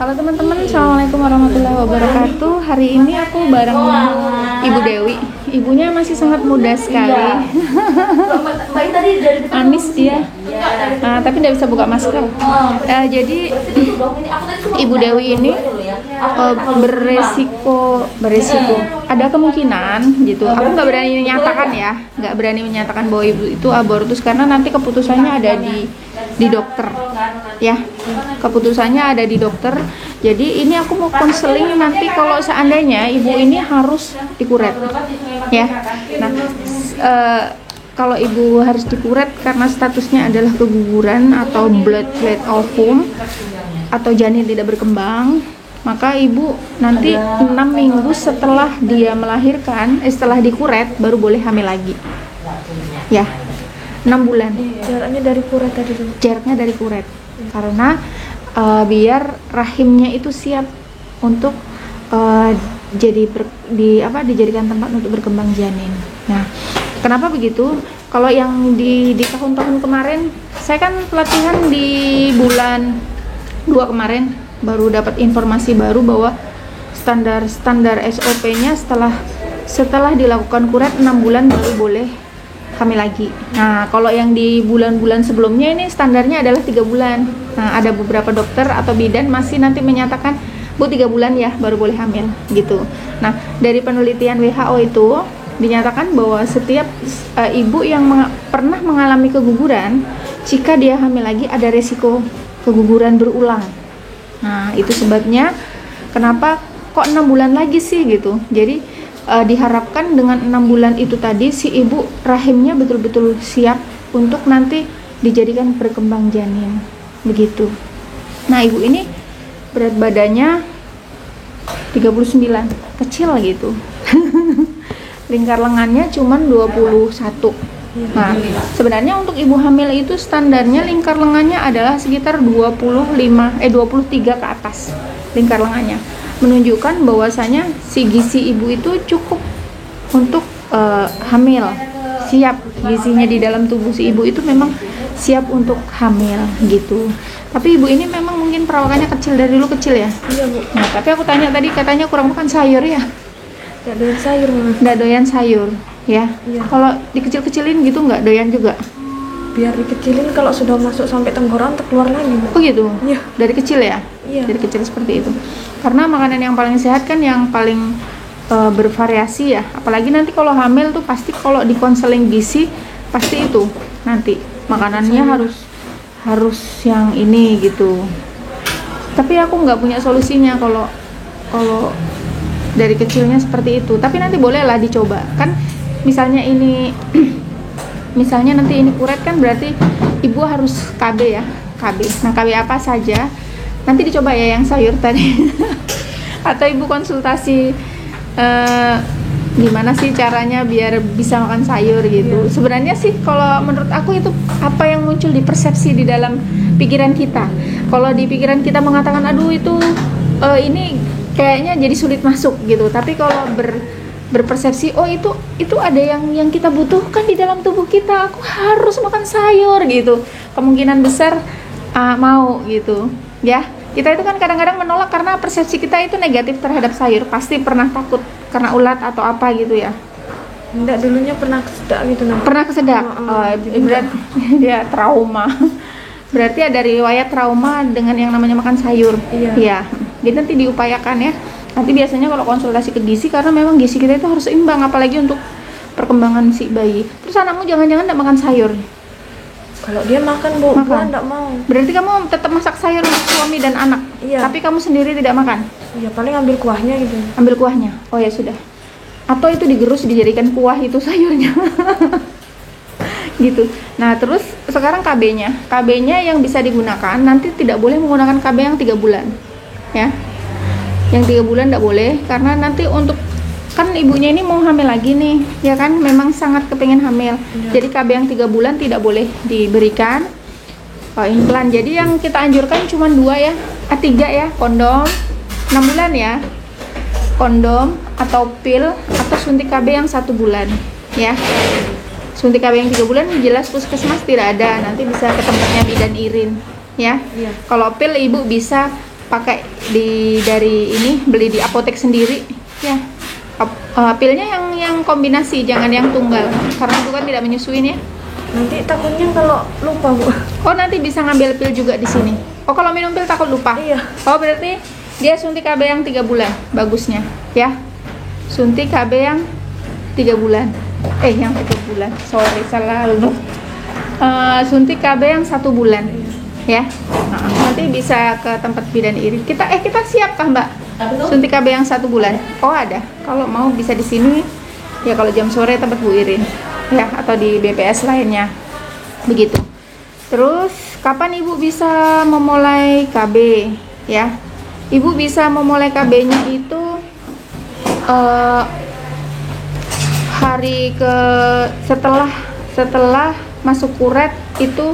Halo teman-teman, Assalamualaikum warahmatullahi wabarakatuh. Hari ini aku bareng Ibu Dewi. Ibunya masih sangat muda sekali. Manis dia, tapi tidak bisa buka masker. Jadi Ibu Dewi ini beresiko. Ada kemungkinan gitu. Aku nggak berani menyatakan bahwa ibu itu abortus karena nanti keputusannya ada di dokter, ya. Keputusannya ada di dokter. Jadi ini aku mau konseling nanti kalau seandainya ibu ini harus dikuret, ya. Nah, kalau ibu harus dikuret karena statusnya adalah keguguran atau blood ovum atau janin tidak berkembang, maka ibu nanti 6 minggu setelah dia melahirkan, setelah dikuret baru boleh hamil lagi, ya. 6 bulan. Jaraknya dari kuret tadi tuh. Jaraknya dari kuret. Karena biar rahimnya itu siap untuk dijadikan tempat untuk berkembang janin. Nah, kenapa begitu? Kalau yang di tahun-tahun kemarin, saya kan pelatihan di bulan 2 kemarin baru dapat informasi baru bahwa standar SOP-nya setelah dilakukan kuret 6 bulan baru boleh hamil lagi. Nah, kalau yang di bulan-bulan sebelumnya ini standarnya adalah 3 bulan. Nah, ada beberapa dokter atau bidan masih nanti menyatakan, Bu 3 bulan ya baru boleh hamil gitu. Nah, dari penelitian WHO itu dinyatakan bahwa setiap ibu yang pernah mengalami keguguran, jika dia hamil lagi ada resiko keguguran berulang. Nah, itu sebabnya kenapa kok 6 bulan lagi sih gitu. Jadi diharapkan dengan 6 bulan itu tadi si ibu rahimnya betul-betul siap untuk nanti dijadikan berkembang janin begitu. Nah, ibu ini berat badannya 39, kecil gitu. Lingkar lengannya cuman 21. Nah, sebenarnya untuk ibu hamil itu standarnya lingkar lengannya adalah sekitar 23 ke atas lingkar lengannya, menunjukkan bahwasanya si gizi ibu itu cukup untuk hamil, siap. Gizinya di dalam tubuh si ibu itu memang siap untuk hamil gitu. Tapi ibu ini memang mungkin perawakannya kecil, dari dulu kecil ya. Iya, Bu. Nah, tapi aku tanya tadi katanya kurang makan sayur ya. Nggak doyan sayur, Mas. Nggak doyan sayur ya. Iya. Kalau dikecil-kecilin gitu nggak doyan juga. Biar dikecilin, kalau sudah masuk sampai tenggorokan keluar lagi, Bu. Oh gitu. Iya. Dari kecil ya. Iya. Dari kecil seperti itu. Karena makanan yang paling sehat kan yang paling bervariasi ya. Apalagi nanti kalau hamil tuh pasti kalau di konseling gizi pasti itu nanti makanannya harus yang ini gitu. Tapi aku nggak punya solusinya kalau dari kecilnya seperti itu. Tapi nanti bolehlah dicoba. Kan misalnya nanti ini kuret kan berarti ibu harus KB ya. KB. Nah, KB apa saja? Nanti dicoba ya yang sayur tadi. Atau ibu konsultasi gimana sih caranya biar bisa makan sayur gitu. Sebenarnya sih kalau menurut aku itu apa yang muncul di persepsi di dalam pikiran kita. Kalau di pikiran kita mengatakan aduh itu ini kayaknya jadi sulit masuk gitu. Tapi kalau berpersepsi oh itu ada yang kita butuhkan di dalam tubuh kita, aku harus makan sayur gitu, kemungkinan besar mau gitu ya. Kita itu kan kadang-kadang menolak karena persepsi kita itu negatif terhadap sayur. Pasti pernah takut karena ulat atau apa gitu ya. Enggak, dulunya pernah kesedak gitu, Nak. Pernah kesedak. Berarti dia trauma. Berarti ada riwayat trauma dengan yang namanya makan sayur. Iya. Jadi nanti diupayakan ya. Nanti biasanya kalau konsultasi ke gizi, karena memang gizi kita itu harus seimbang, apalagi untuk perkembangan si bayi. Terus anakmu jangan-jangan enggak makan sayur? Kalau dia makan, Bu, gua enggak mau. Berarti kamu tetap masak sayur untuk suami dan anak? Iya. Tapi kamu sendiri tidak makan? Iya, paling ambil kuahnya gitu. Ambil kuahnya? Oh ya sudah. Atau itu digerus dijadikan kuah itu sayurnya. Gitu. Nah, terus sekarang KB-nya. KB-nya yang bisa digunakan, nanti tidak boleh menggunakan KB yang 3 bulan. Ya. Yang 3 bulan tidak boleh, karena nanti untuk kan ibunya ini mau hamil lagi nih, ya kan, memang sangat kepengen hamil. Jadi KB yang 3 bulan tidak boleh diberikan implan. Jadi yang kita anjurkan cuma 2 ya, 3 ya, kondom 6 bulan ya, kondom atau pil, atau suntik KB yang 1 bulan ya. Suntik KB yang 3 bulan jelas puskesmas tidak ada, nanti bisa ke tempatnya bidan irin ya. Kalau pil ibu bisa pakai dari ini, beli di apotek sendiri ya. Pilnya yang kombinasi, jangan yang tunggal karena itu kan tidak menyusui ya. Nanti takutnya kalau lupa, Bu. Oh, nanti bisa ngambil pil juga di sini. Oh, kalau minum pil takut lupa? Iya. Oh, berarti dia suntik KB yang 3 bulan bagusnya ya. Suntik KB yang 3 bulan. Yang 3 bulan. Sorry, salah lu. Suntik KB yang 1 bulan. Ya. Nanti bisa ke tempat bidan irit. Kita siap kah, Mbak? Suntik KB yang 1 bulan. Oh, ada. Kalau mau bisa di sini. Ya, kalau jam sore tempat Bu Irin. Ya, atau di BPS lainnya. Begitu. Terus, kapan Ibu bisa memulai KB? Ya. Ibu bisa memulai KB-nya itu hari setelah masuk kuret itu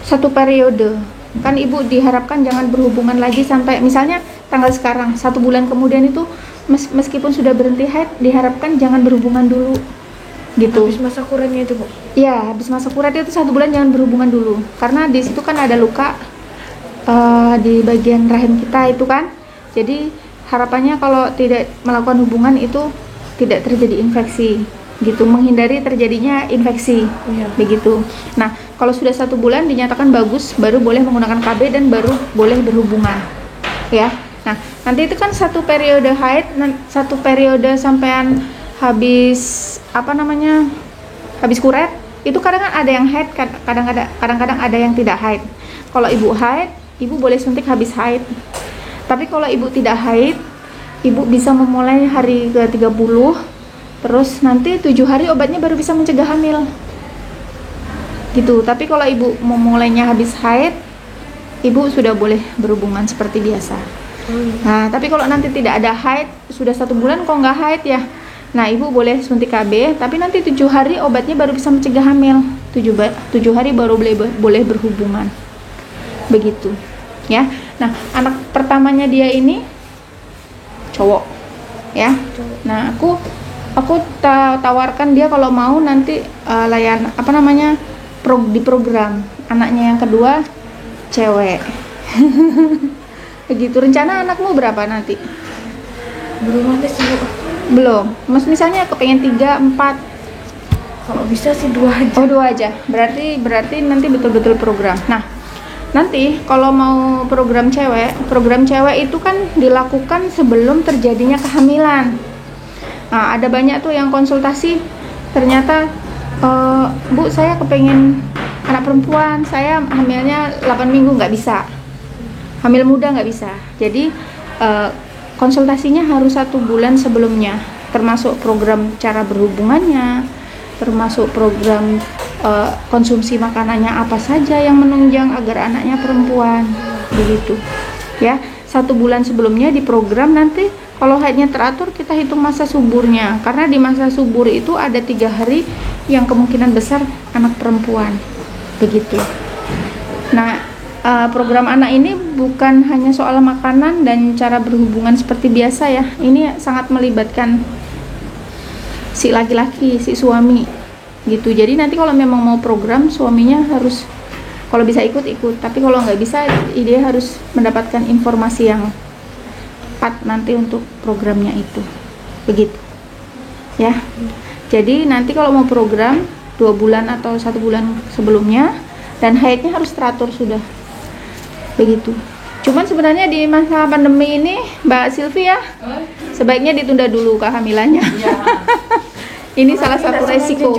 1 periode. Kan Ibu diharapkan jangan berhubungan lagi sampai misalnya tanggal sekarang, 1 bulan kemudian itu meskipun sudah berhenti haid diharapkan jangan berhubungan dulu gitu. Habis masa kuretnya itu, Bu? Iya, habis masa kuret itu 1 bulan jangan berhubungan dulu karena di situ kan ada luka di bagian rahim kita itu kan. Jadi harapannya kalau tidak melakukan hubungan itu tidak terjadi infeksi gitu, menghindari terjadinya infeksi. Iya. Begitu. Nah, kalau sudah 1 bulan dinyatakan bagus, baru boleh menggunakan KB dan baru boleh berhubungan ya. Nah, nanti itu kan 1 periode haid, 1 periode sampean habis habis kuret itu kadang ada yang haid, kadang-kadang ada yang tidak haid. Kalau Ibu haid, Ibu boleh suntik habis haid. Tapi kalau Ibu tidak haid, Ibu bisa memulai hari ke-30, terus nanti 7 hari obatnya baru bisa mencegah hamil gitu. Tapi kalau Ibu memulainya habis haid, Ibu sudah boleh berhubungan seperti biasa. Nah, tapi kalau nanti tidak ada haid, sudah 1 bulan kok nggak haid ya, nah Ibu boleh suntik KB, tapi nanti 7 hari obatnya baru bisa mencegah hamil. 7 hari baru boleh berhubungan. Begitu ya. Nah, anak pertamanya dia ini cowok ya. Nah, aku tawarkan dia kalau mau nanti di program anaknya yang kedua cewek. Begitu. Rencana anakmu berapa nanti? Belum ada sih, Bu. Belum. Misalnya kepengen 3, 4. Kalau bisa sih 2 aja. Oh, 2 aja. Berarti nanti betul-betul program. Nah, nanti kalau mau program cewek itu kan dilakukan sebelum terjadinya kehamilan. Nah, ada banyak tuh yang konsultasi, ternyata Bu, saya kepengen anak perempuan, saya hamilnya 8 minggu nggak bisa, hamil muda nggak bisa. Jadi konsultasinya harus 1 bulan sebelumnya, termasuk program cara berhubungannya, termasuk program konsumsi makanannya apa saja yang menunjang agar anaknya perempuan, begitu ya. 1 bulan sebelumnya di program. Nanti kalau haidnya teratur, kita hitung masa suburnya, karena di masa subur itu ada 3 hari yang kemungkinan besar anak perempuan, begitu. Nah, program anak ini bukan hanya soal makanan dan cara berhubungan seperti biasa ya, ini sangat melibatkan si laki-laki, si suami gitu. Jadi nanti kalau memang mau program, suaminya harus, kalau bisa ikut, tapi kalau nggak bisa, dia harus mendapatkan informasi yang tepat nanti untuk programnya itu, begitu ya. Jadi nanti kalau mau program 2 bulan atau 1 bulan sebelumnya, dan haidnya harus teratur sudah, begitu. Cuman sebenarnya di masa pandemi ini, Mbak Silvi ya, sebaiknya ditunda dulu kehamilannya. Ini salah satu resiko.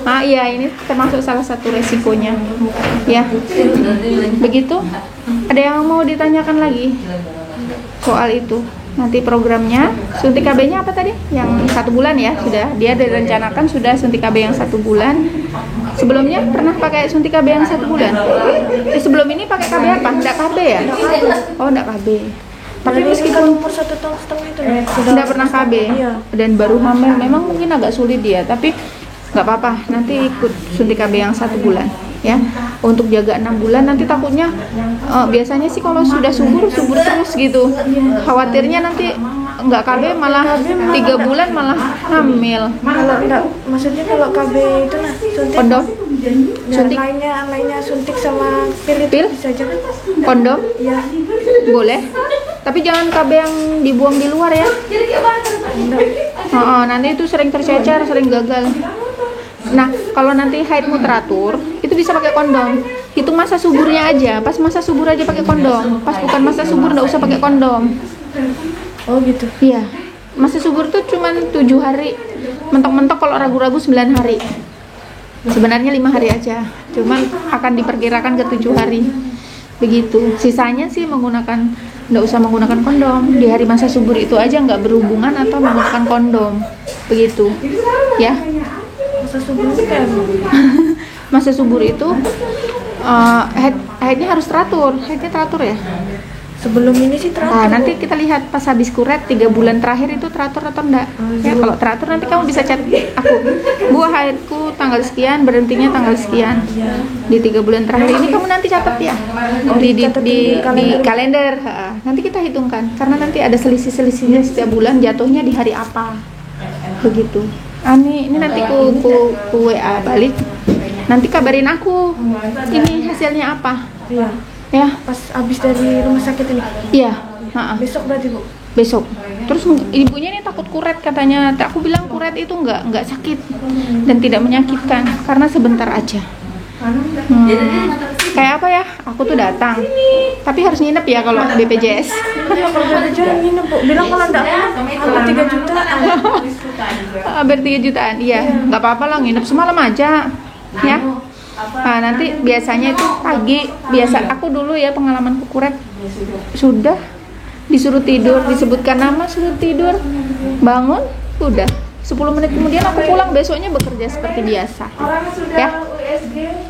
Iya, ini termasuk salah satu resikonya ya. Begitu. Ada yang mau ditanyakan lagi soal itu? Nanti programnya suntik KB-nya apa tadi? Yang 1 bulan ya, sudah. Dia direncanakan sudah suntik KB yang 1 bulan. Sebelumnya pernah pakai suntik KB yang 1 bulan? Sebelum ini pakai KB apa? Enggak KB ya? Oh, enggak KB. Tapi meskipun umur 1,5 tahun itu tidak pernah KB, iya, dan baru hamil, memang mungkin agak sulit dia, tapi nggak apa-apa, nanti ikut suntik KB yang 1 bulan ya, untuk jaga 6 bulan. Nanti takutnya biasanya sih kalau sudah subur terus gitu, khawatirnya nanti nggak KB malah 3 bulan malah hamil. Kalau enggak, maksudnya kalau KB itu suntik Kondom suntik lainnya suntik sama pil itu Pil? bisa aja kan? Kondom? Iya. Boleh. Tapi jangan KB yang dibuang di luar ya. Nanti itu sering tercecer, sering gagal. Nah, kalau nanti haidmu teratur, itu bisa pakai kondom. Hitung masa suburnya aja. Pas masa subur aja pakai kondom. Pas bukan masa subur nggak usah pakai kondom. Oh gitu. Iya. Masa subur tuh cuman 7 hari. Mentok-mentok kalau ragu-ragu 9 hari. Sebenarnya 5 hari aja. Cuman akan diperkirakan ke 7 hari. Begitu. Sisanya sih nggak usah menggunakan kondom. Di hari masa subur itu aja nggak berhubungan atau menggunakan kondom. Begitu. Ya. Masa subur itu kayak Masa subur itu haidnya harus teratur. Haidnya teratur ya. sebelum ini sih teratur. Nah, nanti kita lihat pas habis kuret 3 bulan terakhir itu teratur atau enggak. Ya, kalau teratur nanti kamu bisa chat aku. Bu, haidku tanggal sekian, berhentinya tanggal sekian. Di 3 bulan terakhir ini kamu nanti catat ya. Di kalender. Nanti kita hitungkan karena nanti ada selisih-selisihnya setiap bulan jatuhnya di hari apa. Begitu. Ini nanti ku WA balik. Nanti kabarin aku. Ini hasilnya apa? Iya. Ya, Pas abis dari rumah sakit ini. iya. Besok berarti Bu. Besok. Terus ibunya ini takut kuret katanya. Aku bilang kuret itu nggak sakit dan tidak menyakitkan karena sebentar aja. Kayak apa ya? Aku tuh datang, tapi harus nginep ya kalau BPJS. Iya, kalau udah jangan nginep Bu. Bilang kalau enggak aku 3 jutaan. Hampir 3 jutaan, iya. Nggak apa-apa lah, nginep semalam aja, ya. Nah, nanti biasanya itu pagi, aku dulu ya pengalaman kuret sudah disuruh tidur, disebutkan nama suruh tidur, bangun, udah 10 menit kemudian aku pulang, besoknya bekerja seperti biasa. Ya,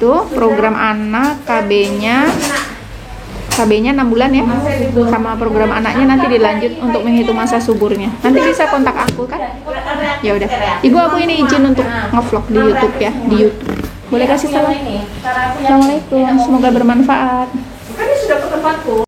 tuh program anak KB-nya 6 bulan ya, sama program anaknya nanti dilanjut untuk menghitung masa suburnya. Nanti bisa kontak aku kan? Ya udah, ibu aku ini izin untuk ngevlog di YouTube ya, di YouTube. Boleh kasih salam? Assalamualaikum, semoga bermanfaat.